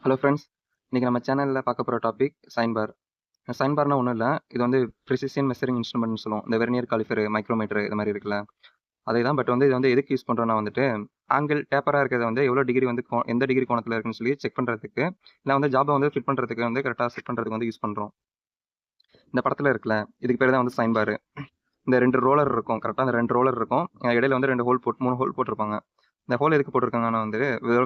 Hello friends, இன்றைக்கி நம்ம சேனலில் பார்க்க போகிற டாபிக் சைன் பார். சைன் பார்னா ஒன்றும் இல்லை, இது வந்து ப்ரிசிஷன் மெஷரிங் இன்ஸ்ட்ருமெண்ட்னு சொல்லுவோம். இந்த வெர்னியர் காலிஃபர், மைக்ரோமீட்டர் இது மாதிரி இருக்குல்ல, அதே தான். பட் வந்து இது வந்து எதுக்கு யூஸ் பண்ணுறோன்னா வந்துட்டு ஆங்கிள் டேப்பராக இருக்கிறத வந்து எவ்வளோ டிகிரி வந்து எந்த டிகிரி கோணத்தில் இருக்குன்னு சொல்லி செக் பண்ணுறதுக்கு, இல்லை வந்து ஜாபை வந்து ஃபிட் பண்ணுறதுக்கு வந்து கரெக்டாக செட் பண்ணுறதுக்கு வந்து யூஸ் பண்ணுறோம். இந்த படத்தில் இருக்குல்ல, இதுக்கு பேர் தான் வந்து சைன் பார். இந்த 2 ரோலர் இருக்கும், கரெக்டாக அந்த 2 ரோலர் இருக்கும். இடையில வந்து 2 ஹோல் 3 ஹோல் போட்டிருப்பாங்க. இந்த ஹோல் எதுக்கு போட்டிருக்காங்கன்னா வந்து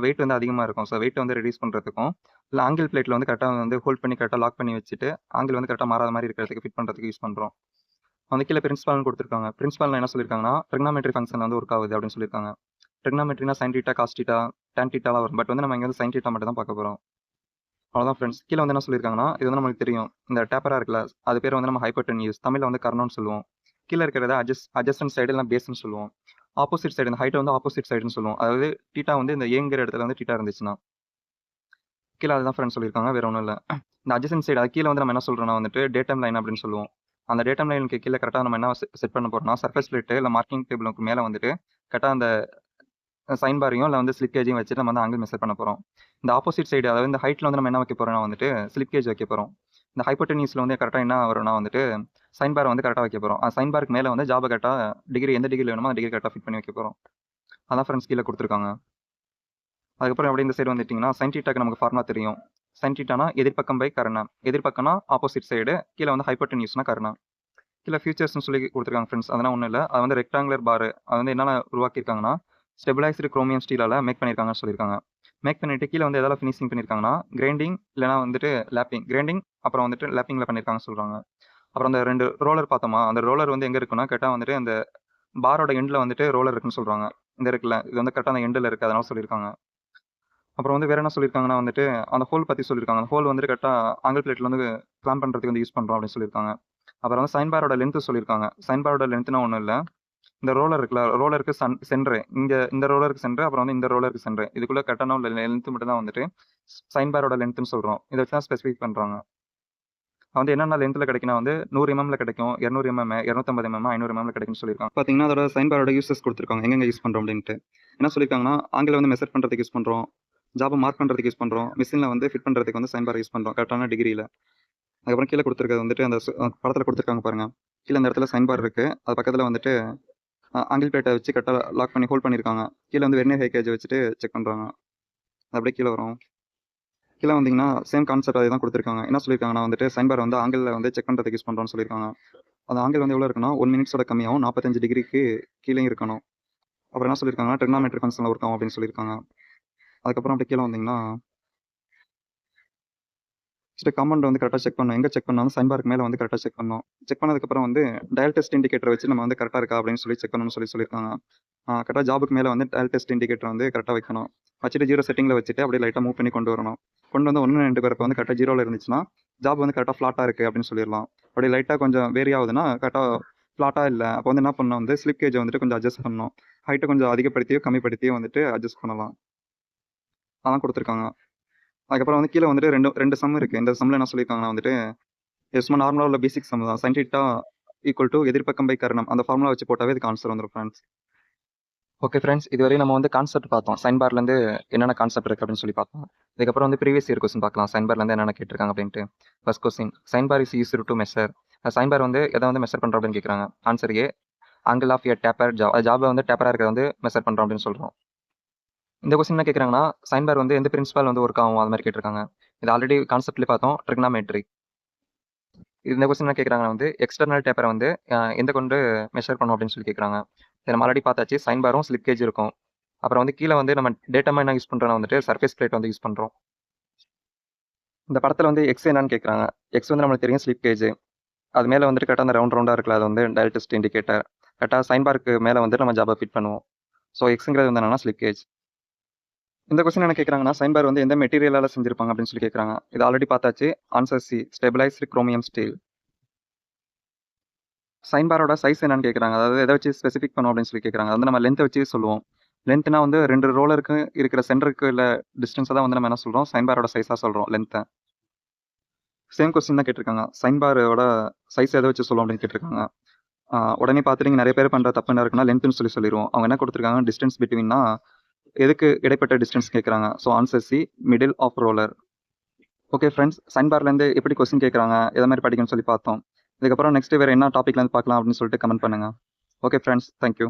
வெயிட் வந்து அதிகமாக இருக்கும். ஸோ வெயிட் வந்து ரெடியூஸ் பண்ணுறதுக்கும், இல்லை ஆங்கிள் பிளேட்டில் வந்து கரெக்டாக வந்து ஹோல்ட் பண்ணி கரெக்டாக லாக் பண்ணி வச்சுட்டு ஆங்கிள் வந்து கரெக்டாக மாறாத மாதிரி இருக்கிறதுக்கு ஃபிட் பண்ணுறதுக்கு யூஸ் பண்ணுறோம். வந்து கீழே பிரின்சிபால்னு கொடுத்துருக்காங்க. பிரின்சிபால் என்ன சொல்லியிருக்காங்கன்னா ட்ரிக்னாமெட்ரி ஃபங்க்ஷன் வந்து ஒர்க் ஆகுது அப்படின்னு சொல்லியிருக்காங்க. ட்ரிக்னாமெட்ரினா sine theta, cos theta, tan டீட்டாலாம் வரும். பட் வந்து நம்ம இங்கே வந்து சைன் டீட்டா மட்டும் தான் பார்க்க போகிறோம். அவ்வளோதான் ஃப்ரெண்ட்ஸ். கீழே வந்து என்ன சொல்லியிருக்காங்கன்னா, இது வந்து நமக்கு தெரியும், இந்த டேப்பராக இருக்குல்ல, அது பேர் வந்து நம்ம ஹைப்பர்டென்யூஸ், தமிழில் வந்து கர்ணம்னு சொல்லுவோம். கீழே இருக்கிறத அட்ஜஸ்டன்ட் சைடு இல்லை பேஸ்ன்னு சொல்லுவோம். ஆப்போசிட் சைடு, இந்த ஹைட்டை வந்து ஆப்போசிட் சைடுன்னு சொல்லுவோம். அதாவது டீட்டா வந்து இந்த ஏங்கிற இடத்துல வந்து டீட்டா இருந்துச்சுன்னா, கீழே அதுதான் ஃப்ரெண்ட்ஸ் சொல்லியிருக்காங்க, வேற ஒன்றும் இல்லை. இந்த அட்ஜஸ்டன்ட் சைடு அது கீழே வந்து நம்ம என்ன சொல்கிறோம்னா வந்துட்டு டேட்டம் லைன் அப்படின்னு சொல்லுவோம். அந்த டேட்டம் லைனுக்கு கீழே கரெக்டாக நம்ம என்ன செட் பண்ண போகிறோம்னா, சர்ஃபேஸ் பிளேட்டு இல்லை மார்க்கிங் டேபிளுக்கு மேலே வந்துட்டு கரெக்டாக அந்த சைன் பாரையும் இல்லை வந்து ஸ்லிப் கேஜையும் வச்சுட்டு நம்ம வந்து ஆங்கிள் மெஷர் பண்ண போகிறோம். இந்த ஆப்போசிட் சைடு, அதாவது இந்த ஹைட்டில் வந்து நம்ம என்ன வைக்க போகிறோம்னா வந்துட்டு ஸ்லிப் கேஜ் வைக்க போகிறோம். இந்த ஹைப்போட்டென்யூஸில் வந்து கரெக்டாக என்ன வரும்னா வந்துட்டு சைன் பாரை வந்து கரெக்டாக வைக்க போகிறோம். சைன் பாருக்கு மேலே வந்து ஜாபை கரெக்டாக டிகிரி எந்த டிகிரி வேணுமோ அந்த டிகிரி கரெக்டாக ஃபிட் பண்ணி வைக்க போகிறோம். அதான் ஃப்ரெண்ட்ஸ் கீழே கொடுத்துருக்காங்க. அதுக்கப்புறம் அப்படியே இந்த சைடு வந்துட்டிங்கன்னா சைன் டீட்டாக்கு நமக்கு ஃபார்முலா தெரியும். சைன் டீட்டானா எதிர்பக்கம் பை கர்ணம், எதிர்பக்கம்னா ஆப்போசிட் சைடு, கீழே வந்து ஹைப்போட்டென்யூஸ்னா கர்ணம். கீழே ஃபியூச்சர்ஸ்னு சொல்லி கொடுத்துருக்காங்க ஃப்ரெண்ட்ஸ். அதெல்லாம் ஒன்றும் இல்லை, அது வந்து ரெக்டாங்குலர் பார். அது வந்து என்னென்ன உருவாக்கியிருக்காங்கன்னா ஸ்டெபிளைஸ்டு குரோமியம் ஸ்டீலால் மேக் பண்ணியிருக்காங்கன்னு சொல்லியிருக்காங்க. மேக் பண்ணிவிட்டு கீழே வந்து எதாவது ஃபினிஷிங் பண்ணியிருக்காங்கன்னா கிரைண்டிங் இல்லைனா வந்துட்டு லேப்பிங், கிரைண்டிங் அப்புறம் வந்துட்டு லேப்பிங்கில் பண்ணியிருக்காங்கன்னு சொல்கிறாங்க. அப்புறம் அந்த 2 ரோலர் பார்த்தோமா, அந்த ரோலர் வந்து எங்கே இருக்குன்னா கரெக்டாக வந்துட்டு அந்த பாரோட எண்டில் வந்துட்டு ரோலர் இருக்குன்னு சொல்கிறாங்க. இந்த இருக்குல்ல, இது வந்து கரெக்டாக அந்த எண்டில் இருக்குது, அதனால சொல்லியிருக்காங்க. அப்புறம் வந்து வேறு என்ன சொல்லியிருக்காங்கன்னா வந்துட்டு அந்த ஹோல் பற்றி சொல்லியிருக்காங்க. அந்த ஹோல் வந்து கரெக்டாக ஆங்கிள் பிளேட்டில் வந்து கிளாம் பண்ணுறதுக்கு வந்து யூஸ் பண்ணுறோம் அப்படின்னு சொல்லியிருக்காங்க. அப்புறம் வந்து சைன் பாரோட லென்த்து சொல்லியிருக்காங்க. சைன் பாரோட லென்த்னா ஒன்றும் இல்லை, இந்த ரோலர் இருக்குல்ல, ரோலருக்கு சென்ட்ரு, இங்கே இந்த ரோலருக்கு சென்ட்ரு, அப்புறம் வந்து இந்த ரோலருக்கு சென்ட்ரு, இதுக்குள்ளே கரெக்டான உள்ள லென்த்து மட்டும் தான் வந்துட்டு சைன் பாரோட லென்த்துன்னு சொல்கிறோம். இதை வச்சு தான் ஸ்பெசிஃபை பண்ணுறாங்க. வந்து என்னென்ன லென்த்தில் கிடைக்குன்னா வந்து 100 mm கிடைக்கும், 200 mm, 250 mm, 500 mm கிடைக்கும்னு சொல்லியிருக்காங்க. பார்த்தீங்கன்னா அதோட சைன் பாரோட யூசஸ் கொடுத்துருக்காங்க, எங்கெங்கே யூஸ் பண்ணுறோம் அப்படின்ட்டு. என்ன சொல்லியிருக்காங்கன்னா ஆங்கிள் வந்து மெஷர் பண்ணுறதுக்கு யூஸ் பண்ணுறோம், ஜாபை மார்க் பண்ணுறதுக்கு யூஸ் பண்ணுறோம், மிஷினில் வந்து ஃபிட் பண்ணுறதுக்கு வந்து சைன் பார் யூஸ் பண்ணுறோம் கரெக்டான டிகிரியில். அதுக்கப்புறம் கீழே கொடுத்துருக்கிறது வந்துட்டு அந்த படத்தில் கொடுத்துருக்காங்க பாருங்கள். கீழே அந்த இடத்துல சைன் பார் இருக்குது, அது பக்கத்தில் வந்துட்டு ஆங்கிள் பிளேட்டை வச்சு கரெக்டாக லாக் பண்ணி ஹோல்ட் பண்ணியிருக்காங்க. கீழே வந்து வெர்னியர் ஹைகேஜ் வச்சுட்டு செக் பண்ணுறாங்க. அது அப்படியே கீழே வரும். கீழே வந்தீங்கன்னா சேம் கான்செப்ட் அதே தான் கொடுத்துருக்காங்க. என்ன சொல்லியிருக்காங்கன்னா வந்துட்டு சைன் பார் வந்து ஆங்கிளில் வந்து செக் பண்ணுறதுக்கு யூஸ் பண்ணுறோம்னு சொல்லியிருக்காங்க. அந்த ஆங்கிள் வந்து எவ்வளோ இருக்குன்னா 1 மினிட்ஸோட கம்மியாகவும் 45 டிகிரிக்கு கீழே இருக்கணும். அப்புறம் என்ன சொல்லியிருக்காங்கன்னா ட்ரிக்னாமெட்ரி ஃபங்க்ஷனில் ஒர்க் ஆகும் அப்படின்னு சொல்லியிருக்காங்க. அதுக்கப்புறம் அப்படி கீழே வந்தீங்கன்னா காம்பவுண்ட் வந்து கரெக்டாக செக் பண்ணணும். எங்கே செக் பண்ணாலும் சைன் பாருக்கு மேலே வந்து கரெக்டாக செக் பண்ணணும். செக் பண்ணதுக்கப்புறம் வந்து டயல் டெஸ்ட் இண்டிகேட்டர் வச்சு நம்ம வந்து கரெக்டாக இருக்கா அப்படின்னு சொல்லி செக் பண்ணணும்னு சொல்லியிருக்காங்க. கரெக்டாக ஜாபுக்கு மேலே வந்து டயல் டெஸ்ட் இண்டிகேட்டர் வந்து கரெக்டாக வைக்கணும். வச்சுட்டு 0 செட்டிங்கில் வச்சுட்டு அப்படியே லைட்டாக மூவ் பண்ணி கொண்டு வரணும். கொண்டு வந்து 1 2 பேருக்கு வந்து கரெக்டாக 0ல் இருந்துச்சுன்னா ஜாப் வந்து கரெக்டாக ஃப்ளாட்டாக இருக்குது அப்படின்னு சொல்லிடலாம். அப்படியே லைட்டாக கொஞ்சம் வேரி ஆகுதுன்னா கரெக்டாக ஃப்ளாட்டாக இல்லை, அப்போ வந்து என்ன பண்ணணும் வந்து ஸ்லிப் கேஜை வந்துட்டு கொஞ்சம் அட்ஜஸ்ட் பண்ணணும். ஹைட்டை கொஞ்சம் அதிகப்படுத்தியோ கம்மிப்படுத்தியோ வந்துட்டு அட்ஜஸ்ட் பண்ணலாம். அதான் கொடுத்துருக்காங்க. அதுக்கப்புறம் வந்து கீழே வந்துட்டு ரெண்டு சம் இருக்குது. இந்த சம்மில் என்ன சொல்லியிருக்காங்கன்னா வந்துட்டு சும்மா நார்மலாக உள்ள பேசிக் சம் தான். சைன் டீட்டா ஈக்குவல் டு எதிர்பக்கம் பை கர்ணம், அந்த ஃபார்முலா வச்சு போட்டாவே இதுக்கு ஆன்சர் வந்துடும் ஃப்ரெண்ட்ஸ். ஓகே ஃப்ரெண்ட்ஸ், இதுவரை நம்ம வந்து கான்செப்ட் பார்த்தோம். சைன் பார்லேருந்து என்னென்ன கான்செப்ட் இருக்குது அப்படின்னு சொல்லி பார்த்தோம். இதுக்கப்புறம் வந்து ப்ரீவியஸ் இயர் கொஸ்டின் பார்க்கலாம். சைன் பார்லேருந்து என்னென்ன கேட்டிருக்காங்க அப்படின்ட்டு. First question, sine bar is used to measure. Sine bar வந்து எதை வந்து மெஷர் பண்ணுறோம் அப்படின்னு கேட்குறாங்க. Answer A, angle of a taper ஜாபை வந்து டேப்பராக இருக்கிறத வந்து மெஷர் பண்ணுறோம் அப்படின்னு சொல்கிறோம். இந்த கொஸ்டின் என்ன கேட்குறாங்கன்னா சைன் பார் வந்து எந்த பிரின்சிபால் வந்து ஒர்க் ஆகும் அது மாதிரி கேட்டிருக்காங்க. இது ஆல்ரெடி கான்செப்ட்லேயே பார்த்தோம், ட்ரிக்னாமெட்ரி. இந்த கொஸ்டின் என்ன கேட்குறாங்கன்னா வந்து எக்ஸ்டர்னல் டேப்பரை வந்து எந்த கொண்டு மெஷர் பண்ணும் அப்படின்னு சொல்லி கேட்குறாங்க. இதை நம்ம ஆல்ரெடி பார்த்தாச்சு, சைன் பாரும் ஸ்லிப் கேஜ் இருக்கும். அப்புறம் வந்து கீழே வந்து நம்ம டேட்டமாக என்ன யூஸ் பண்ணுறோம்னா வந்துட்டு சர்ஃபேஸ் பிளேட் வந்து யூஸ் பண்ணுறோம். இந்த படத்தில் வந்து எக்ஸ் என்னன்னு கேட்குறாங்க. எக்ஸ் வந்து நம்மளுக்கு தெரியும் ஸ்லிப் கேஜ். அது மேலே வந்துட்டு கரெக்டாக அந்த ரவுண்டாக இருக்குல்ல, அது வந்து டயல் டெஸ்ட் இண்டிகேட்டர். கரெக்டாக சைன் பாருக்கு மேலே வந்துட்டு நம்ம ஜாபை ஃபிட் பண்ணுவோம். ஸோ எக்ஸுங்கிறது வந்து என்னன்னா ஸ்லிப் கேஜ். இந்த கொஸ்டின் என்ன கேட்குறாங்கன்னா சைன் பார் வந்து எந்த மெட்டீரியலால் செஞ்சிருப்பாங்க அப்படின்னு சொல்லி கேட்குறாங்க. இது ஆல்ரெடி பார்த்தாச்சு, answer C, stabilised chromium steel. Sine பாரோட சைஸ் என்னன்னு கேட்குறாங்க. அதாவது எதை வச்சு ஸ்பெசிஃபிக் பண்ணும் அப்படின்னு சொல்லி கேட்குறாங்க. வந்து நம்ம லென்த்தை வச்சு சொல்லுவோம். லென்த்னா வந்து 2 ரோலருக்கு இருக்கிற சென்டருக்கு இல்லை டிஸ்டன்ஸை தான் வந்து நம்ம என்ன சொல்கிறோம், சைன் பாரோட சைஸாக சொல்கிறோம், லென்த்தை. சேம் கொஸ்டின் தான் கேட்டிருக்காங்க. சைன் பாரோட சைஸ் எதை வச்சு சொல்லுவோம் அப்படின்னு கேட்டிருக்காங்க. உடனே பார்த்துட்டு நிறைய பேர் பண்ணுற தப்பு என்ன இருக்குன்னா லென்த்துன்னு சொல்லிடுவோம். அவங்க என்ன கொடுத்துருக்காங்க, டிஸ்டன்ஸ் பிட்வீன்னா எதுக்கு இடைப்பட்ட டிஸ்டன்ஸ் கேட்குறாங்க. So answer C, middle of roller. Okay friends, sine பார்லேருந்து எப்படி கொஸ்டின் கேட்குறாங்க, எதை மாதிரி படிக்கணும்னு சொல்லி பார்த்தோம். இதுக்கப்புறம் நெக்ஸ்ட் வேறு என்ன டாப்பிக்லேருந்து பார்க்கலாம் அப்படின்னு சொல்லிட்டு கமெண்ட் பண்ணுங்கள். Okay friends, thank you.